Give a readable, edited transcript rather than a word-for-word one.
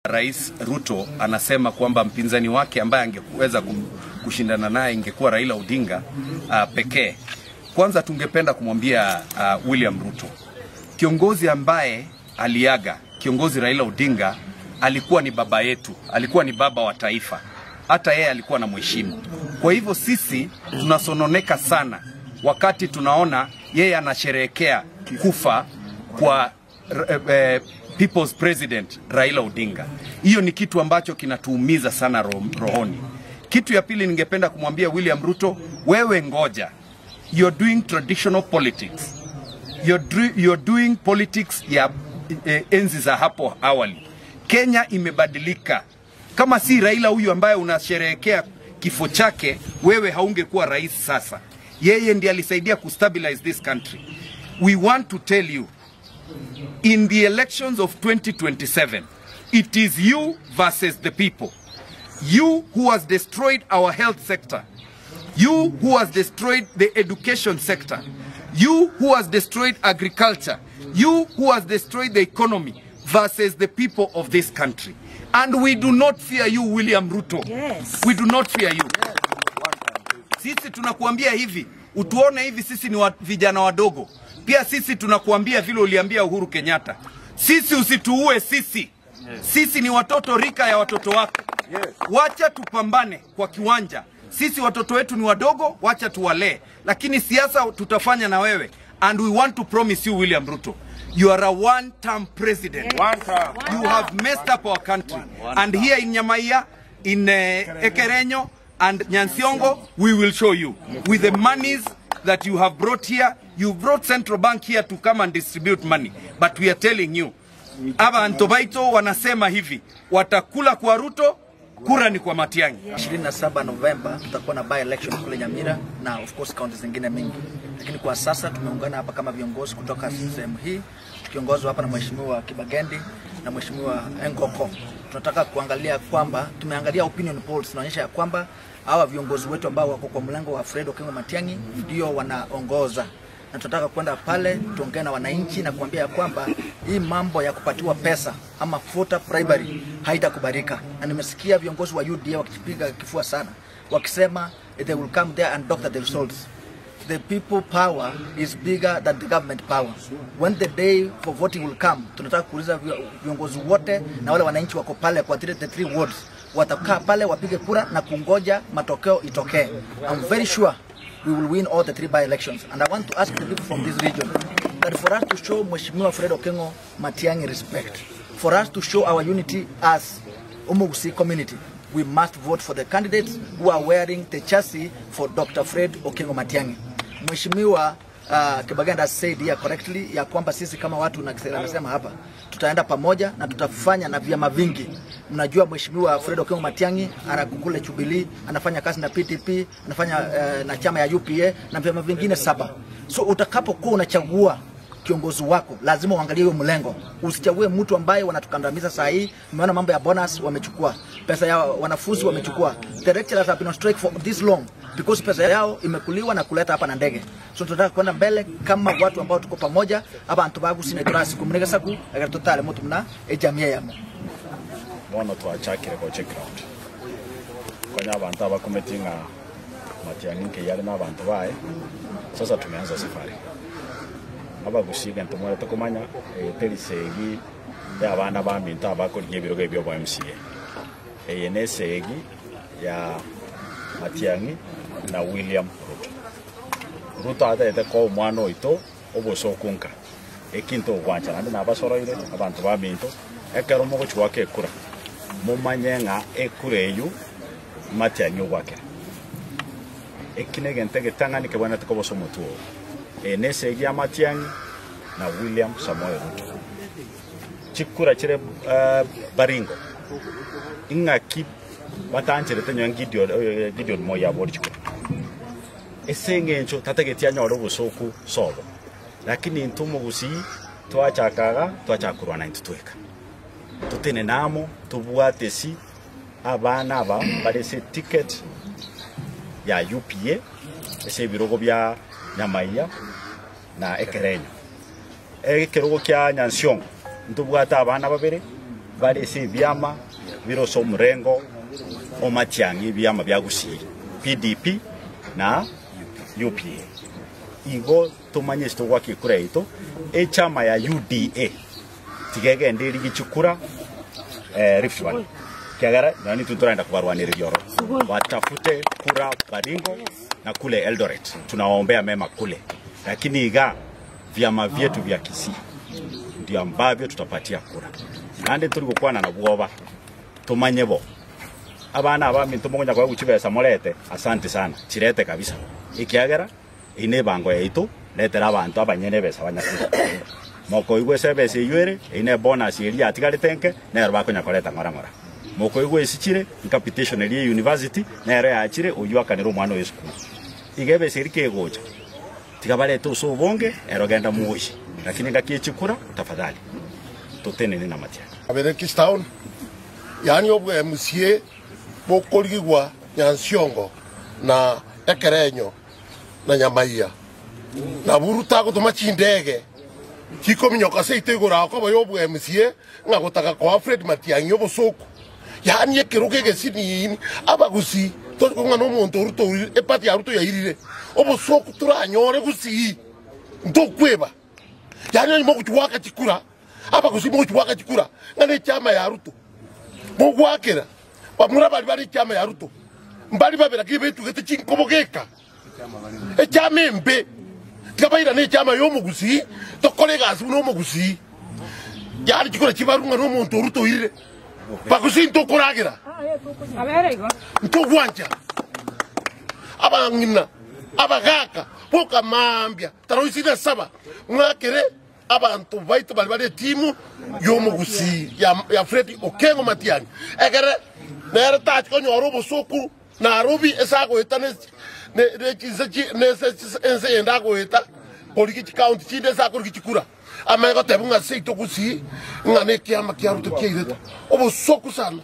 Rais Ruto anasema kwamba mpinzani wake ambaye angeweza kushindana naye ingekuwa Raila Odinga pekee. Kwanza tungependa kumwambia William Ruto, kiongozi ambaye aliaga, kiongozi Raila Odinga alikuwa ni baba yetu, alikuwa ni baba wa taifa. Hata yeye alikuwa na mheshimu. Kwa hivyo sisi tunasononeka sana wakati tunaona yeye anasherehekea kufa kwa People's President Raila Odinga. Hiyo ni kitu ambacho kinatuumiza sana rohoni. Kitu ya pili ningependa kumwambia William Ruto, wewe ngoja. You're doing traditional politics. You're doing politics ya enzi za hapo awali. Kenya imebadilika. Kama si Raila huyu ambaye unasherehekea kifo chake, wewe haungekuwa rais sasa. Yeye ndiye alisaidia kustabilize this country. We want to tell you, in the elections of 2027, it is you versus the people. You who has destroyed our health sector. You who has destroyed the education sector. You who has destroyed agriculture. You who has destroyed the economy versus the people of this country. And we do not fear you, William Ruto. Yes. We do not fear you. Sisi tunakuambia hivi, utuone hivi sisi ni vijana wadogo. Pia sisi tunakuambia vile uliambia Uhuru Kenyatta. Sisi usituue sisi. Sisi ni watoto rika ya watoto wako. Wacha tupambane kwa kiwanja. Sisi watoto wetu ni wadogo, wacha tuwalee. Lakini siasa tutafanya na wewe. And we want to promise you, William Ruto, you are a one-term president. You have messed up our country. And here in Nyamaiya, in Ekerenyo and Nyansiongo, we will show you. With the monies that you have brought here, you brought Central Bank here to come and distribute money. But we are telling you, aba Antobaito wanasema hivi, watakula kwa Ruto, kura ni kwa Matiang'i. 27 Novemba tutakuwa na by-election kule Nyamira na of course counties zingine mingi. Lakini kwa sasa tumeungana hapa kama viongozi kutoka sehemu hii, tukiongozwa hapa na Mheshimiwa Kibagendi na Mheshimiwa Enkoko. Tunataka kuangalia kwamba tumeangalia opinion polls zinaonyesha ya kwamba hawa viongozi wetu ambao wako kwa mlango wa Fred Okengo Matiang'i ndio wanaongoza. Na tunataka kwenda pale tuongee na wananchi na kuambia ya kwamba hii mambo ya kupatiwa pesa ama voter bribery haitakubalika. Na nimesikia viongozi wa UDA wakipiga kifua sana wakisema they will come there and doctor the results. The people power is bigger than the government power. When the day for voting will come, tunataka kuuliza viongozi wote na wale wananchi wako pale kwa the three wards watakaa pale wapige kura na kungoja matokeo itokee. I'm very sure we will win all the three by-elections. And I want to ask the people from this region that for us to show Mheshimiwa Fred Okengo Matiang'i respect, for us to show our unity as Umugusi community, we must vote for the candidates who are wearing the chassis for Dr. Fred Okengo Matiang'i. Mheshimiwa Kibagendi has said here correctly ya kwamba sisi kama watu nasema hapa tutaenda pamoja na tutafanya na vyama vingi. Mnajua Mheshimiwa Fred Okengo Matiang'i anakukule Jubilee, anafanya kazi na PTP, anafanya na chama ya UPA na vyama vingine 7. So utakapokuwa unachagua kiongozi wako lazima uangalie huyo mlengo. Usichague mtu ambaye wanatukandamiza saa hii. Umeona mambo ya bonus wamechukua, pesa ya wanafunzi wamechukua. The lecturers have been on strike for this long because pesa yao imekuliwa na kuleta hapa na ndege. So tunataka kwenda mbele kama watu ambao tuko pamoja. Hapa antubagu sine turasi kumunega saku agatotale mtu mna ejamii yamo. Bono twachakire ko check out. Konya abantu abakometinga Matiang'i ke yale n'abantu bae. Sasa tumeanza safari. Abagusiga ntumwe tukumanya terisegi ya abana ba minta abakoriye biroge byo bwa MCA. Eyenesegi ya Matiang'i na William Ruto. Ruto ate ko mwana ito obosokunka. Ekinto gwancha nandi nabasoroire abantu ba minto ekero mo gochwa ke kura. Mumanyenga ekureyu Matiang'i wake. Ekinege ntege tangani ke bwana tuko boso mutuo. Enesegi ya Matiang'i na William Samoei Ruto. Chikura chire Baringo. Ingaki batanchire tenyo Gideon moya borchiko. Esenge encho tategetia nyoro busoku sobo. Lakini ntumo busi twachakurwa na ntutweka. Tutene namo tubuate si abana aba barese ticket ya UPA ese birogo bya Nyamaiya na Ekerenyo. Ekerogo kya Nyansiongo ntubwata abana babere bali si byama biro so mrengo o Matiang'i byama bya Gusii PDP na UPA igo tumanye sto waki kureito chama ya UDA tigege ndiri gichukura Rift Valley kiagara nani tunaenda kubarwanira yoro watafute kura Baringo na kule Eldoret tunawaombea mema kule, lakini iga vyama vyetu vya Kisii ndio ambavyo tutapatia kura nande tulikuwa na bwoba tumanye bo abana abami tumongonya kwa guchibesa morete. Asante sana chirete kabisa ikiagera ine bango yaitu letera abantu abanyene besa banyakira moko igwe sebese ywere ine bonus iri atigaritenke na rwa konyakoreta ngora moko igwe sichire incapitation eri university na ere achire uyuakanira umwana we school igebe serike gocha tikabale to so bonge erogenda muishi, lakini ngakiechikura tafadhali tutene na Matiang'i abere Kistown yani obwe MCA bokorigwa Nyansiongo na Ekerenyo na Nyamaia na buruta gutuma chindege kiko minyoka seite igura ko bayobwe MCA ngagotaka kwa Fred Matiang'i obosoku yani ekiruke gesini abagusi tokonga no muntu Ruto epati ya Ruto yairire obosoku turanyore Gusii ndokweba yani mo kuchwaka chikura abagusi mo kuchwaka chikura ngane chama ya Ruto mo gwakera bamura bali chama ya Ruto mbali babera kibetu gete chinkobogeka chama mbe kabaira ne chama yo Gusii to kolega su no Gusii yani chikora chibarunga no muntu Ruto irire bagusi ndokoragira aberego ntogwanja abangina abagaka poka mambya taroisida saba mwakere abantu baitu bali timu yo Gusii ya Fred Okengo Matiang'i egere nere tach ko nyoro bosoku na robi esago etane ne ndago eta poliki county chinde sa ko kichikura amego tebunga seito Gusii ngane kiama kia Ruto kia ireta obosoku sana.